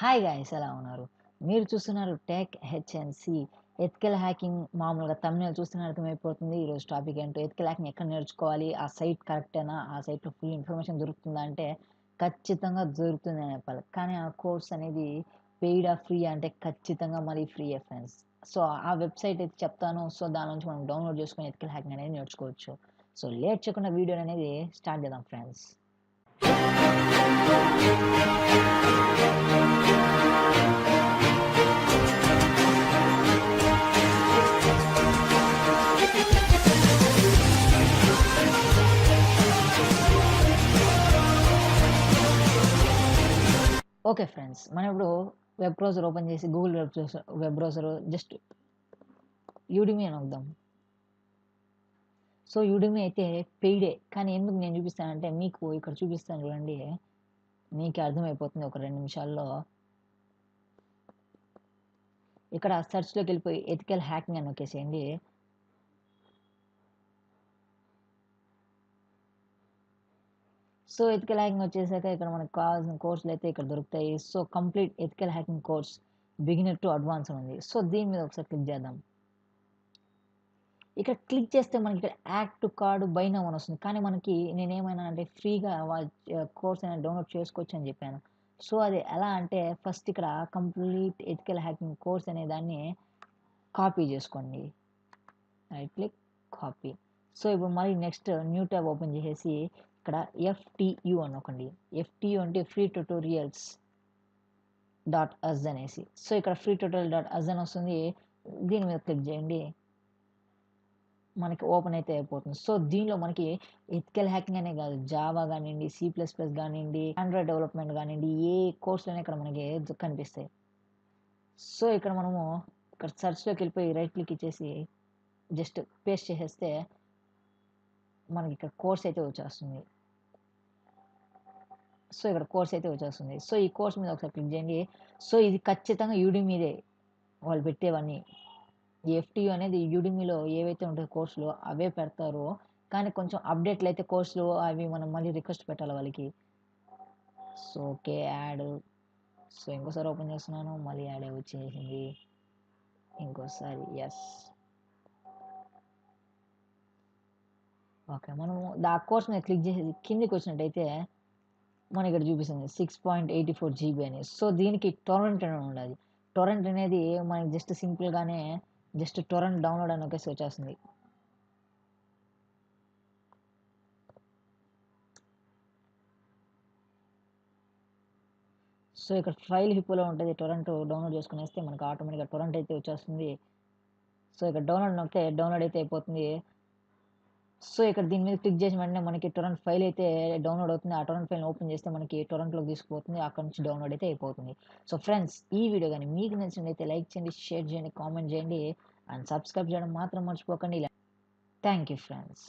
Hi guys, ఎలా ఉన్నారు? మీరు చూస్తున్నారు టెక్ హెచ్ఎన్సి. ఎథికల్ హ్యాకింగ్ మామూలుగా తమిళ చూస్తున్న అర్థమైపోతుంది. ఈరోజు టాపిక్ ఏంటో, ఎథికల్ హ్యాకింగ్ ఎక్కడ నేర్చుకోవాలి, ఆ సైట్ కరెక్టేనా, ఆ సైట్లో ఫుల్ ఇన్ఫర్మేషన్ దొరుకుతుందా అంటే ఖచ్చితంగా దొరుకుతుంది అని చెప్పాలి. కానీ ఆ కోర్స్ అనేది పెయిడా ఫ్రీ అంటే ఖచ్చితంగా మరి ఫ్రీయే ఫ్రెండ్స్. సో ఆ వెబ్సైట్ అయితే చెప్తాను. సో దాని నుంచి మనం డౌన్లోడ్ చేసుకొని ఎథికల్ హ్యాకింగ్ అనేది నేర్చుకోవచ్చు. సో లేట్ చేయకుండా వీడియో అనేది స్టార్ట్ చేద్దాం ఫ్రెండ్స్. ఓకే ఫ్రెండ్స్, మనం ఇప్పుడు వెబ్ బ్రౌజర్ ఓపెన్ చేసి గూగుల్ వెబ్ బ్రౌజర్ జస్ట్ యూడిమి అని వద్దాం. సో యూడిమి అయితే పెయిడే, కానీ ఎందుకు నేను చూపిస్తానంటే మీకు ఇక్కడ చూపిస్తాను చూడండి, మీకు అర్థమైపోతుంది ఒక 2 నిమిషాల్లో. ఇక్కడ సెర్చ్లోకి వెళ్ళిపోయి ఎథికల్ హ్యాకింగ్ అని నొక్కేసేయండి. సో ఎథికల్ హ్యాకింగ్ వచ్చేసాక ఇక్కడ మనకు కావాల్సిన కోర్సులు అయితే ఇక్కడ దొరుకుతాయి. So complete ethical hacking course beginner to advance ఉంది. సో దీని మీద ఒకసారి క్లిక్ చేద్దాం. ఇక్కడ క్లిక్ చేస్తే మనకి ఇక్కడ add to card by now అని వస్తుంది. కానీ మనకి నేనేమైనా అంటే ఫ్రీగా కోర్స్ అయినా డౌన్లోడ్ చేసుకోవచ్చు అని చెప్పాను. సో అది ఎలా అంటే ఫస్ట్ ఇక్కడ కంప్లీట్ ఎథికల్ హ్యాకింగ్ కోర్స్ అనే దాన్ని కాపీ చేసుకోండి. Right click, copy. సో ఇప్పుడు మళ్ళీ నెక్స్ట్ న్యూ ట్యాబ్ ఓపెన్ చేసేసి ఇక్కడ FTU అనొకండి. FTU అంటే ఫ్రీ ట్యూటోరియల్స్ .us అనేసి. సో ఇక్కడ ఫ్రీ ట్యూటోరియల్ .us అని వస్తుంది. దీని మీద క్లిక్ చేయండి, మనకి ఓపెన్ అయితే అయిపోతుంది. సో దీనిలో మనకి ఎథికల్ హ్యాకింగ్ అనే కాదు, జావా కానివ్వండి, C++ కానివ్వండి, ఆండ్రాయిడ్ డెవలప్మెంట్ కానివ్వండి, ఏ కోర్సులైనా ఇక్కడ మనకి కనిపిస్తాయి. సో ఇక్కడ మనము ఇక్కడ సెర్చ్లోకి వెళ్ళిపోయి రైట్ క్లిక్ ఇచ్చేసి జస్ట్ పేస్ట్ చేసేస్తే మనకి ఇక్కడ కోర్స్ అయితే వచ్చేస్తుంది. సో ఇక్కడ కోర్స్ అయితే వచ్చేస్తుంది. సో ఈ కోర్స్ మీద ఒకసారి క్లిక్ చేయండి. సో ఇది ఖచ్చితంగా యూడిమీదే వాళ్ళు పెట్టేవన్నీ. FTU అనేది యూడిమీలో ఏవైతే ఉంటాయో కోర్సులు అవే పెడతారు. కానీ కొంచెం అప్డేట్లు అయితే కోర్సులు అవి మనం మళ్ళీ రిక్వెస్ట్ పెట్టాలి వాళ్ళకి. So okay, add. సో ఇంకోసారి ఓపెన్ చేస్తున్నాను, మళ్ళీ యాడ్ వచ్చేసింది. ఇంకోసారి ఎస్. ఓకే, మనము ఆ కోర్స్ మీద క్లిక్ చేసి కిందికి వచ్చినట్టయితే మనకి ఇక్కడ చూపిస్తుంది 6.84 GB అని. సో దీనికి టొరెంట్ అని ఉండాలి. టొరెంట్ అనేది మనకి జస్ట్ సింపుల్గానే జస్ట్ టొరెంట్ డౌన్లోడ్ అని ఒకేసి వచ్చేస్తుంది. సో ఇక్కడ ఫైల్ హిప్పోలో ఉంటుంది, టొరెంట్ డౌన్లోడ్ చేసుకునేస్తే మనకు ఆటోమేటిక్గా టొరెంట్ అయితే వచ్చేస్తుంది. సో ఇక్కడ డౌన్లోడ్ నొక్కితే డౌన్లోడ్ అయితే అయిపోతుంది. సో ఇక్కడ దీని మీద క్లిక్ చేసిన వెంటనే మనకి టొరెంట్ ఫైల్ అయితే డౌన్లోడ్ అవుతుంది. ఆ టొరెంట్ ఫైల్ని ఓపెన్ చేస్తే మనకి టొరెంట్లోకి తీసుకుపోతుంది, అక్కడ నుంచి డౌన్లోడ్ అయితే అయిపోతుంది. సో ఫ్రెండ్స్, ఈ వీడియో కానీ మీకు నచ్చినట్లయితే లైక్ చేయండి, షేర్ చేయండి, కామెంట్ చేయండి అండ్ సబ్స్క్రైబ్ చేయడం మాత్రం మర్చిపోకండి. Thank you friends.